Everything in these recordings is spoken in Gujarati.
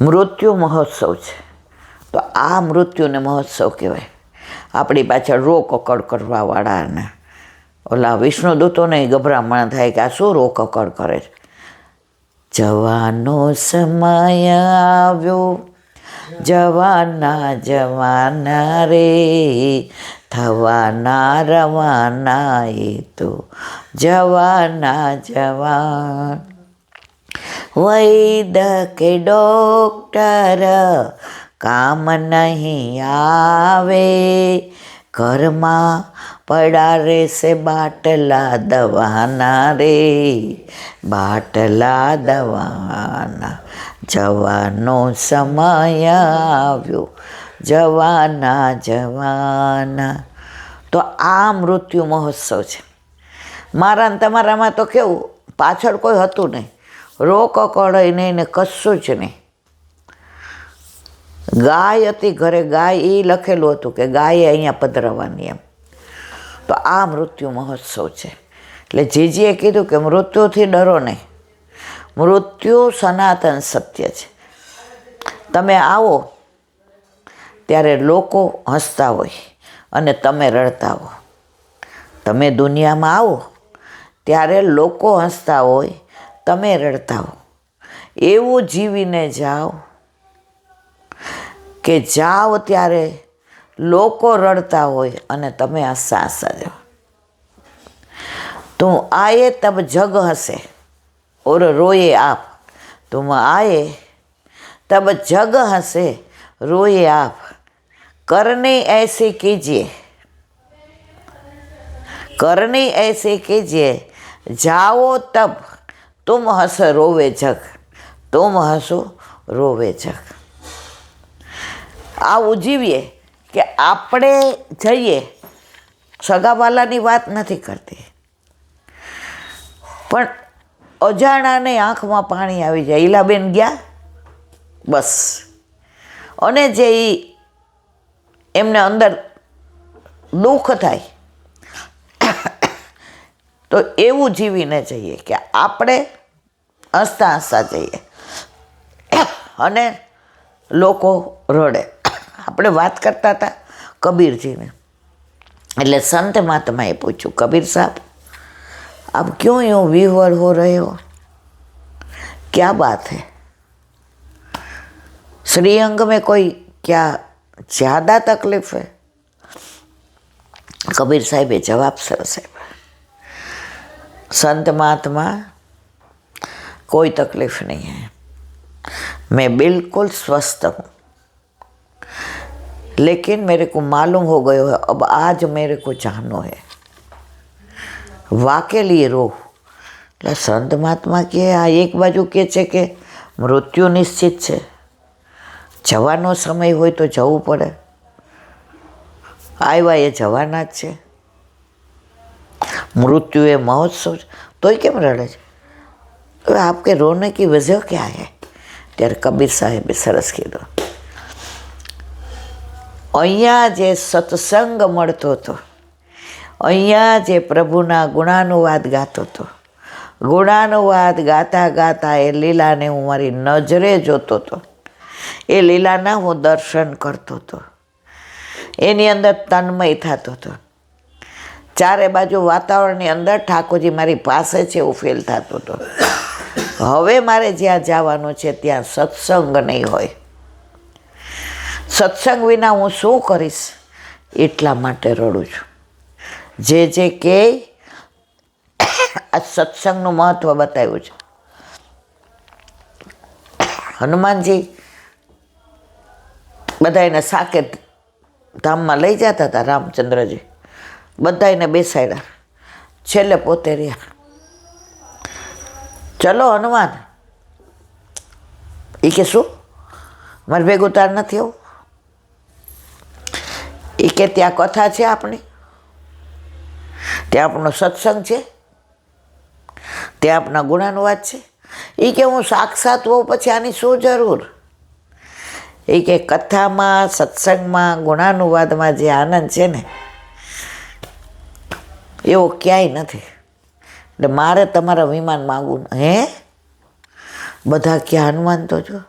મૃત્યુ મહોત્સવ છે. તો આ મૃત્યુને મહોત્સવ કહેવાય. આપણી પાછળ રોકકળ કરવાવાળાને ઓલા વિષ્ણુદૂતોને ગભરામણ થાય કે આ શું રોકકળ કરે છે. જવાનો સમય આવ્યો, જવાના જવાના રે, થવાના રવાના એ તો જવાના જવાન. વૈદ કે ડોક્ટર કામ નહીં આવે, ઘરમાં પડા રહેશે બાટલા દવાના રે, બાટલા દવાના. જવાનો સમય આવ્યો, જવાના જવાના. તો આ મૃત્યુ મહોત્સવ છે. મારા ને તમારામાં તો કેવું, પાછળ કોઈ હતું નહીં, રોકકળ નહીં ને કશું જ નહીં. ગાય હતી ઘરે, ગાય એ લખેલું હતું કે ગાયે અહીંયા પધરાવવાની એમ. તો આ મૃત્યુ મહોત્સવ છે. એટલે જીજીએ કીધું કે મૃત્યુથી ડરો નહીં, મૃત્યુ સનાતન સત્ય છે. તમે આવો ત્યારે લોકો હસતા હોય અને તમે રડતા હો. તમે દુનિયામાં આવો ત્યારે લોકો હસતા હોય, તમે રડતા હો. એવું જીવીને જાઓ કે જાઓ ત્યારે લોકો રડતા હોય અને તમે હસતા હસતા જાઓ. તું આયે તબ જગ હસે और रोए आप, तुम आए तब जग हंसे रोए आप, करने ऐसे कीजिए, करने ऐसे कीजिए, जाओ तब तुम हंस रोवे जग, तुम हंसो रोवे जग. આવું જીવીએ કે આપણે જઈએ. સગાવાલાની વાત નથી કરતી, પણ અજાણાને આંખમાં પાણી આવી જાય. ઈલાબેન ગયા બસ, અને જે એમને અંદર દુઃખ થાય, તો એવું જીવીને જઈએ કે આપણે હસતા હસતા જઈએ અને લોકો રડે. આપણે વાત કરતા હતા કબીરજીને, એટલે સંત મહાત્માએ પૂછ્યું, કબીર સાहब आप क्यों यूँ विह्वल हो रहे हो, क्या बात है, श्रीअंग में कोई क्या ज़्यादा तकलीफ है. कबीर साहिबे जवाब सरस आप्यो, संत महात्मा कोई तकलीफ नहीं है, मैं बिल्कुल स्वस्थ हूँ, लेकिन मेरे को मालूम हो गया है अब आज मेरे को जानो है, વાકે લીએ રો. એટલે સંત મહાત્મા કે આ એક બાજુ કહે છે કે મૃત્યુ નિશ્ચિત છે, જવાનો સમય હોય તો જવું પડે, આવ્યા એ જવાના જ છે, મૃત્યુ એ મહોત્સવ છે, તોય કેમ રડે છે. હવે આપકે રોને કી વજહ ક્યાં હે. ત્યારે કબીર સાહેબે સરસ કીધું, અહીંયા જે સત્સંગ મળતો હતો, અહીંયા જે પ્રભુના ગુણાનુવાદ ગાતો હતો, ગુણાનુવાદ ગાતા ગાતા એ લીલાને હું મારી નજરે જોતો હતો, એ લીલાના હું દર્શન કરતો હતો, એની અંદર તન્મય થતો હતો. ચારે બાજુ વાતાવરણની અંદર ઠાકોરજી મારી પાસે છે એવું ફીલ થતું હતું. હવે મારે જ્યાં જવાનું છે ત્યાં સત્સંગ નહીં હોય, સત્સંગ વિના હું શું કરીશ, એટલા માટે રડું છું. જે કે આ સત્સંગનું મહત્વ બતાવ્યું છે. હનુમાનજી બધાને સાકેત ધામમાં લઈ જતા હતા, રામચંદ્રજી બધાને બેસાડ્યા, છેલ્લે પોતે રહ્યા. ચલો હનુમાન, એ કે શું મારે ભેગું તાર નથી આવું, એ કે ત્યાં કથા છે આપણી, ત્યાં આપણો સત્સંગ છે, ત્યાં આપણા ગુણાનુવાદ છે. એ કે હું સાક્ષાત હોઉં પછી આની શું જરૂર. એ કે કથામાં, સત્સંગમાં, ગુણાનુવાદમાં જે આનંદ છે ને એવો ક્યાંય નથી. એટલે મારે તમારા વિમાન માગવું. હે બધા ક્યાં હનુમાન તો જો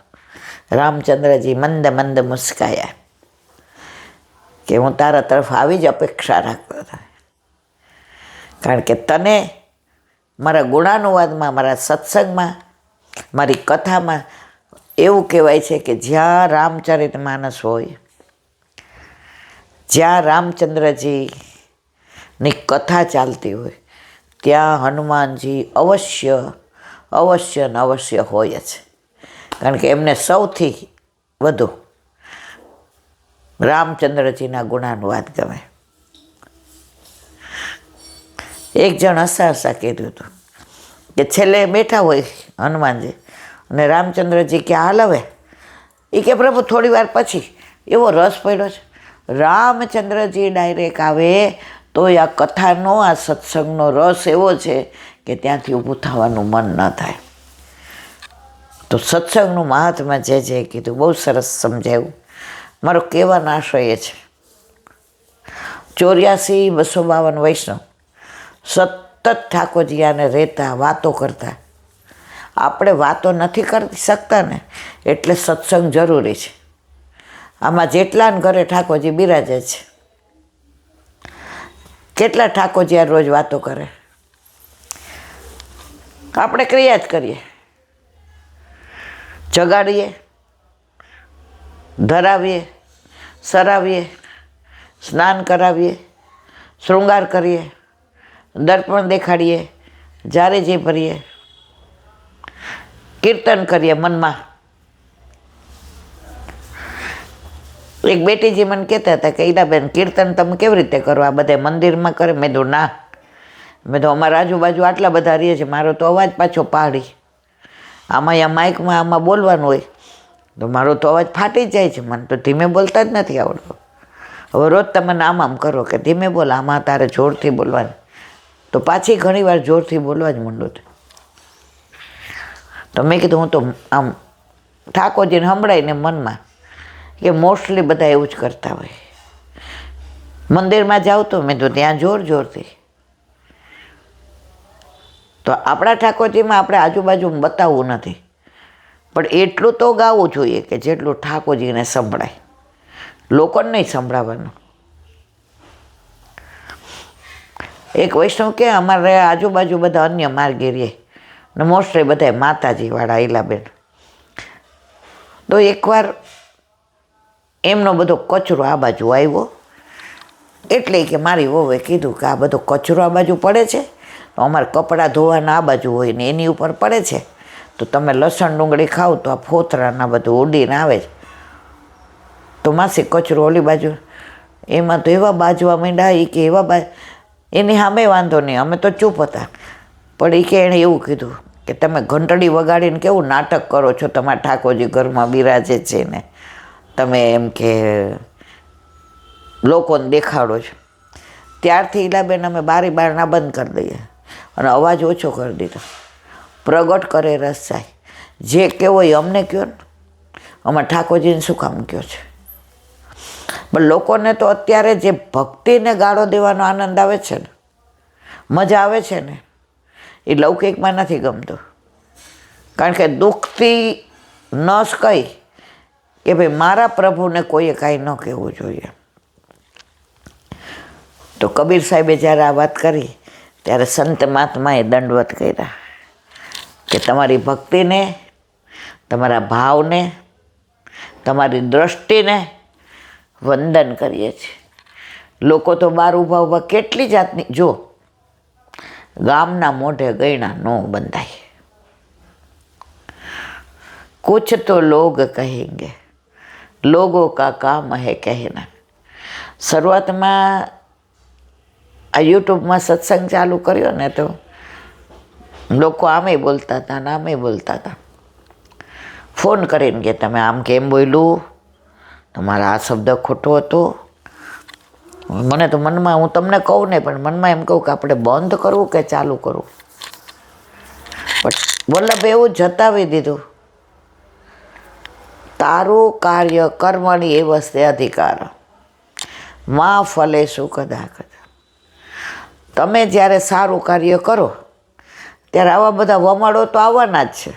રામચંદ્રજી મંદ મંદ મુસ્કાયા કે હું તારા તરફ આવી જ અપેક્ષા રાખતો હતો, કારણ કે તને મારા ગુણાનુવાદમાં, મારા સત્સંગમાં, મારી કથામાં એવું કહેવાય છે કે જ્યાં રામચરિત માનસ હોય, જ્યાં રામચંદ્રજીની કથા ચાલતી હોય, ત્યાં હનુમાનજી અવશ્ય અવશ્ય ને અવશ્ય હોય જ, કારણ કે એમને સૌથી વધુ રામચંદ્રજીના ગુણાનુવાદ ગમે. એક જણ હસા કીધું હતું કે છેલ્લે બેઠા હોય હનુમાનજી અને રામચંદ્રજી કે હાલ હવે, એ કે પ્રભુ થોડી વાર પછી. એવો રસ પડ્યો છે, રામચંદ્રજી ડાયરેક્ટ આવે તોય આ કથાનો, આ સત્સંગનો રસ એવો છે કે ત્યાંથી ઊભું થવાનું મન ન થાય. તો સત્સંગનું મહાત્મા જે કીધું બહુ સરસ સમજાયું. મારો કહેવાનો આશય એ છે, 84-252 વૈષ્ણવ સતત ઠાકોરજીયાને રહેતા, વાતો કરતા. આપણે વાતો નથી કરી શકતા ને, એટલે સત્સંગ જરૂરી છે. આમાં જેટલાને ઘરે ઠાકોરજી બિરાજે છે, કેટલા ઠાકોરજી રોજ વાતો કરે, આપણે ક્રિયા જ કરીએ, જગાડીએ, ધરાવીએ, સરાવીએ, સ્નાન કરાવીએ, શૃંગાર કરીએ, દર્પણ દેખાડીએ, જારેજી ભરીએ, કીર્તન કરીએ મનમાં. એક બેટીજી મને કહેતા હતા કે ઈલાબેન, કીર્તન તમે કેવી રીતે કરો? આ બધા મંદિરમાં કરે? મેં કીધું ના, મેં તો અમારા આજુબાજુ આટલા બધા રહીએ છીએ, મારો તો અવાજ પાછો પહાડી. આમાં માઇકમાં આમાં બોલવાનું હોય તો મારો તો અવાજ ફાટી જ જાય છે. મને તો ધીમે બોલતા જ નથી આવડતો. હવે રોજ તમે આમ કરો કે ધીમે બોલ, આમાં તારે જોરથી બોલવાનું, તો પાછી ઘણી વાર જોરથી બોલવા જ માંડું. તો મેં કીધું હું તો આમ ઠાકોરજીને સંભળાઈને મનમાં, કે મોસ્ટલી બધા એવું જ કરતા હોય. મંદિરમાં જાઉં તો મેં તો ત્યાં જોરથી. તો આપણા ઠાકોરજીમાં આપણે આજુબાજુ બતાવવું નથી, પણ એટલું તો ગાવું જોઈએ કે જેટલું ઠાકોરજીને સંભળાય, લોકોને નહીં સંભળાવવાનું. એક વૈષ્ણવ કે અમારે આજુબાજુ બધા અન્ય માર્ગે રહે ને મોસ્ટલી બધા માતાજીવાળા ઈલાબેન. તો એકવાર એમનો બધો કચરો આ બાજુ આવ્યો, એટલે કે મારી વહુએ કીધું કે આ બધો કચરો આ બાજુ પડે છે, તો અમારે કપડાં ધોવાના આ બાજુ હોય ને એની ઉપર પડે છે, તો તમે લસણ ડુંગળી ખાવ તો આ ફોતરાના બધું ઉડીને આવે છે. તો માસી કચરો ઓલી બાજુ, એમાં તો એવા બાજવા માંડ્યા કે એવા એની સામે વાંધો નહીં, અમે તો ચૂપ હતા. પણ એ કે એણે એવું કીધું કે તમે ઘંટડી વગાડીને કેવું નાટક કરો છો, તમારા ઠાકોરજી ઘરમાં બિરાજે છે ને તમે એમ કે લોકોને દેખાડો છો. ત્યારથી ઈલાબેન અમે બારી બારણા બંધ કરી દઈએ અને અવાજ ઓછો કરી દીધો. પ્રગટ કરે રસાય, જે કહેવો એ અમને કહો ને, અમારા ઠાકોરજીને શું કામ કહો છે? પણ લોકોને તો અત્યારે જે ભક્તિને ગાળો દેવાનો આનંદ આવે છે ને, મજા આવે છે ને, એ લૌકિકમાં નથી ગમતું. કારણ કે દુઃખથી નસ કહી કે ભાઈ મારા પ્રભુને કોઈએ કાંઈ ન કહેવું જોઈએ. તો કબીર સાહેબે જ્યારે આ વાત કરી ત્યારે સંત મહાત્માએ દંડવત કર્યા કે તમારી ભક્તિને, તમારા ભાવને, તમારી દ્રષ્ટિને વંદન કરીએ છીએ. લોકો તો બહાર ઊભા કેટલી જાતની, જો ગામના મોઢે ગયણા ન બંધાય. કુછ તો લોગ કહેંગે, લોગો કા કામ હે કહેના. શરૂઆતમાં આ યુટ્યુબમાં સત્સંગ ચાલુ કર્યો ને તો લોકો આમે બોલતા હતા ને આમે બોલતા હતા. ફોન કરીને કે તમે આમ કેમ બોલ્યું, તમારા આ શબ્દ ખોટો હતો. મને તો મનમાં, હું તમને કહું ને પણ મનમાં એમ કહું કે આપણે બંધ કરવું કે ચાલુ કરવું. પણ વલ્લભે એવું જતાવી દીધું, તારું કાર્ય કર્મણી એ વસ્તે અધિકાર માં ફલે શું કદા કદા. તમે જ્યારે સારું કાર્ય કરો ત્યારે આવા બધા વમાડો તો આવવાના જ છે.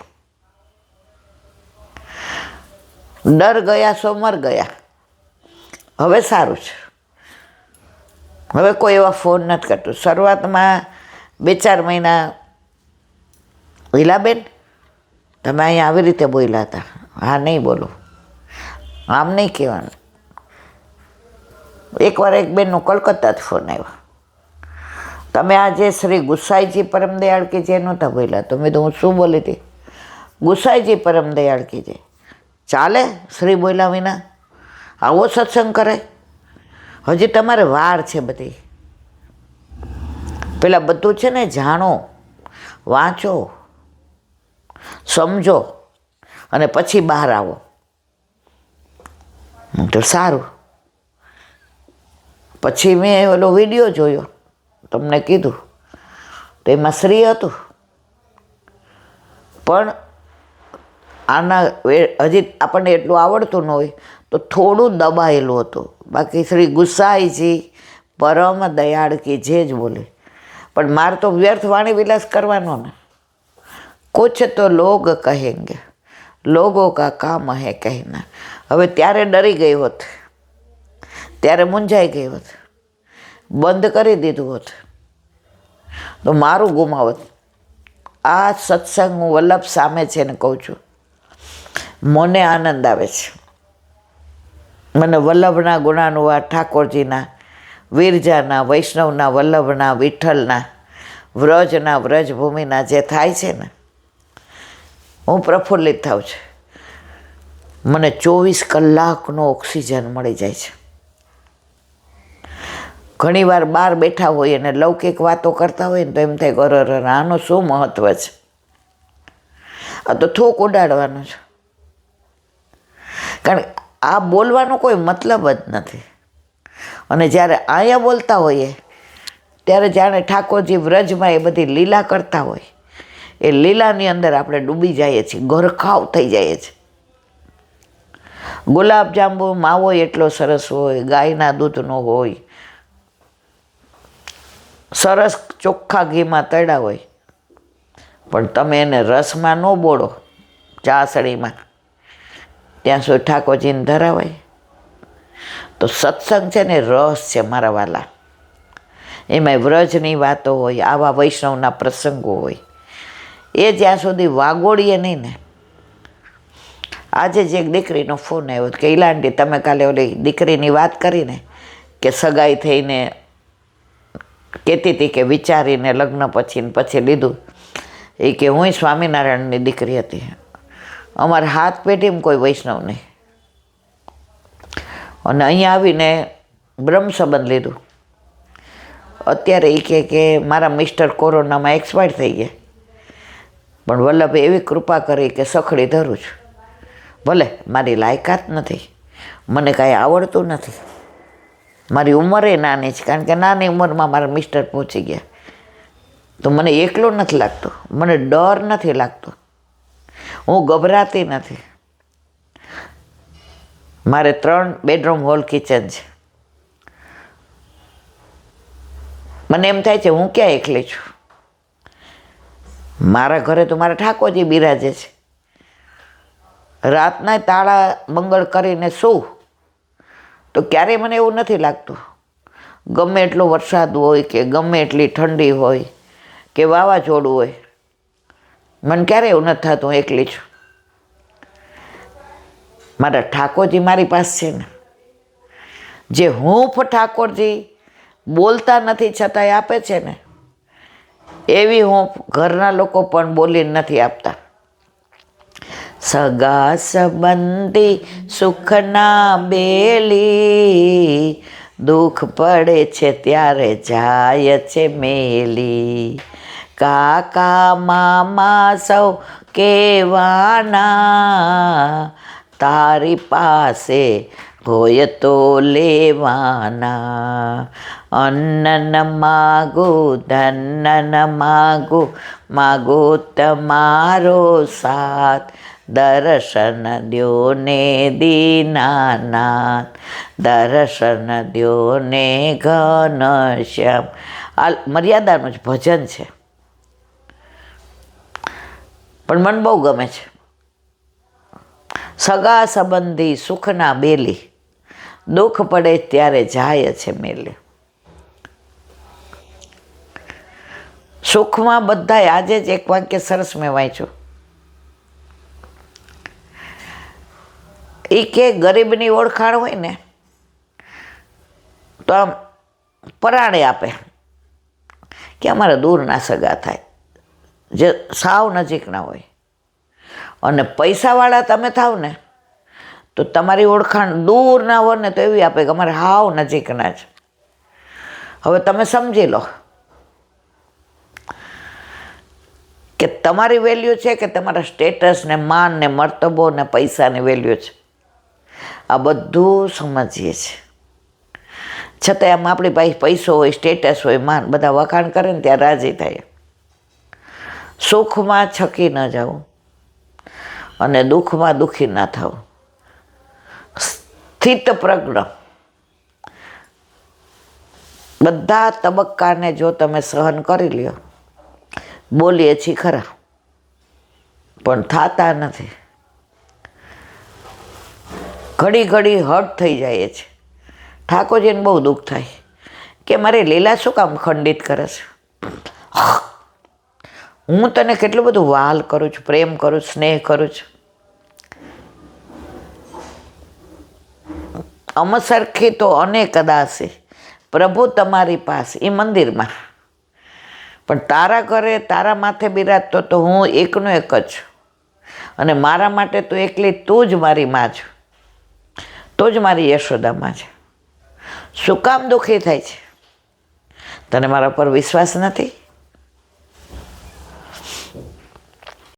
ડર ગયા સો મર ગયા. હવે સારું છે, હવે કોઈ એવા ફોન નથી કરતું. શરૂઆતમાં 2-4 મહિના, હીલાબેન તમે અહીંયા આવી રીતે બોલ્યા હતા, હા નહીં બોલો, આમ નહીં કહેવાનું. એકવાર એક બેનનો કલકત્તાથી ફોન આવ્યો, તમે આજે શ્રી ગુસાઈજી પરમદયાળ કી જય નહોતા બોલ્યા. તો મેં તો હું શું બોલી હતી? ગુસાઈજી પરમદયાળ કી જય. ચાલે શ્રી બોલ્યા વિના આવો સત્સંગ કરે? હજી તમારે વાર છે બધી. પેલા બધું છે ને જાણો, વાંચો, સમજો અને પછી બહાર આવો તો સારું. પછી મેં ઓલો વિડીયો જોયો, તમને કીધું તો એમાં શ્રી હતું, પણ આના હજી આપણને એટલું આવડતું ન હોય તો થોડું દબાયેલું હતું. બાકી શ્રી ગુસાઈજી પરમ દયાળ કી જે જ બોલે. પણ મારે તો વ્યર્થ વાણી વિલાસ કરવાનો ને. કુછ તો લોગ કહેંગે, લોગો કા કામ હે કહેના. હવે ત્યારે ડરી ગઈ હોત, ત્યારે મૂંઝાઈ ગઈ હોત, બંધ કરી દીધું હોત તો મારું ગુમાવત. આ સત્સંગ હું વલ્લભ સામે છે ને કહું છું, મને આનંદ આવે છે. મને વલ્લભના ગુણાનુવાદ, ઠાકોરજીના, વિરજાના, વૈષ્ણવના, વલ્લભના, વિઠ્ઠલના, વ્રજના, વ્રજભૂમિના જે થાય છે ને, હું પ્રફુલ્લિત થાઉં છું. મને 24 કલાકનો ઓક્સિજન મળી જાય છે. ઘણીવાર બહાર બેઠા હોય અને લૌકિક વાતો કરતા હોય ને તો એમ થાય કે અરે આનું શું મહત્વ છે, આ તો થોક ઉડાડવાનો છે. કારણ કે આ બોલવાનો કોઈ મતલબ જ નથી. અને જ્યારે અહીંયા બોલતા હોઈએ ત્યારે જાણે ઠાકોરજી વ્રજમાં એ બધી લીલા કરતા હોય, એ લીલાની અંદર આપણે ડૂબી જઈએ છીએ, ગરખાવ થઈ જાય છે. ગુલાબજાંબુ માવો એટલો સરસ હોય, ગાયના દૂધનો હોય, સરસ ચોખ્ખા ઘીમાં તળ્યા હોય, પણ તમે એને રસમાં ન બોળો, ચાસણીમાં, ત્યાં સુધી ઠાકોરજીને ધરાવાય. તો સત્સંગ છે ને રસ છે મારા વાલા. એમાંય વ્રજની વાતો હોય, આવા વૈષ્ણવના પ્રસંગો હોય, એ જ્યાં સુધી વાગોળીએ નહીં ને. આજે જ એક દીકરીનો ફોન આવ્યો કે ઈલાંટી તમે કાલે ઓલી દીકરીની વાત કરીને કે સગાઈ થઈને કહેતી હતી કે વિચારીને લગ્ન પછી લીધું. એ કે હું સ્વામિનારાયણની દીકરી હતી, અમારા હાથ પેઢીમાં કોઈ વૈષ્ણવ નહીં, અને અહીંયા આવીને બ્રહ્મ સંબંધ લીધું. અત્યારે એ કે મારા મિસ્ટર કોરોનામાં એક્સપાયર થઈ ગયા, પણ વલ્લભે એવી કૃપા કરી કે સખડી ધરું છું. ભલે મારી લાયકાત નથી, મને કાંઈ આવડતું નથી, મારી ઉંમરે નાની છે, કારણ કે નાની ઉંમરમાં મારા મિસ્ટર પહોંચી ગયા, તો મને એકલો નથી લાગતો, મને ડર નથી લાગતો, હું ગભરાતી નથી. મારે 3 બેડરૂમ હોલ કિચન છે. મને એમ થાય છે હું ક્યાં એકલી છું. મારા ઘરે તો મારા ઠાકોરજી બિરાજે છે. રાતના તાળા મંગળ કરીને સૂવું તો ક્યારેય મને એવું નથી લાગતું, ગમે એટલો વરસાદ હોય કે ગમે એટલી ઠંડી હોય કે વાવાઝોડું હોય, મને ક્યારેય એવું નથી થતું એકલી છું. મારા ઠાકોરજી મારી પાસે છે ને, જે હૂંફ ઠાકોરજી બોલતા નથી છતાંય આપે છે ને, એવી હૂંફ ઘરના લોકો પણ બોલીને નથી આપતા. સગા સંબંધી સુખના બેલી, દુઃખ પડે છે ત્યારે જાય છે મેલી. કાકા મામા સૌ કેવાના, તારી પાસે હોય તો લેવાના. અન્ન ન માગું ધન ન માગું, માગું તમારો સાથ. દર્શન દ્યો ને દીનાનાથ, દર્શન દ્યો ને ઘનશ્યામ. આ મર્યાદાનું જ ભજન છે, પણ મને બહુ ગમે છે. સગા સંબંધી સુખના બેલી, દુઃખ પડે ત્યારે જાય છે મેલે. સુખમાં બધાય, આજે જ એક વાક્ય સરસ મેં વાંચ્યું, એ કે ગરીબની ઓળખાણ હોય ને તો આમ પરાણે આપે કે અમારા દૂરના સગા થાય, જે સાવ નજીકના હોય. અને પૈસાવાળા તમે થાવ ને તો તમારી ઓળખાણ દૂરના હોય ને તો એવી આપે કે અમારે હાવ નજીકના જ. હવે તમે સમજી લો કે તમારી વેલ્યુ છે કે તમારા સ્ટેટસ ને માન ને મર્તબો ને પૈસાની વેલ્યુ છે. આ બધું સમજીએ છીએ, છતાં આમ આપણી પાસે પૈસો હોય, સ્ટેટસ હોય, માન, બધા વખાણ કરે ને ત્યાં રાજી થાય. સુખમાં છકી ન જવું અને દુઃખમાં દુઃખી ના થવું. સ્થિત પ્રજ્ઞ, બધા તબક્કાને જો તમે સહન કરી લ્યો. બોલીએ છીએ ખરા પણ થતા નથી. ઘડી ઘડી હર્ટ થઈ જાય છે. ઠાકોરજીને બહુ દુઃખ થાય કે મારે લીલા શું કામ ખંડિત કરે છે? હું તને કેટલું બધું વહાલ કરું છું, પ્રેમ કરું છું, સ્નેહ કરું છું. અમસરખી તો અનેક દાસી, પ્રભુ તમારી પાસે, એ મંદિરમાં. પણ તારા ઘરે તારા માથે બિરાજતો તો હું એકનો એક જ, અને મારા માટે તું એકલી, તું જ મારી માં છે, તું જ મારી યશોદામાં છે. શું કામ દુઃખી થાય છે? તને મારા પર વિશ્વાસ નથી?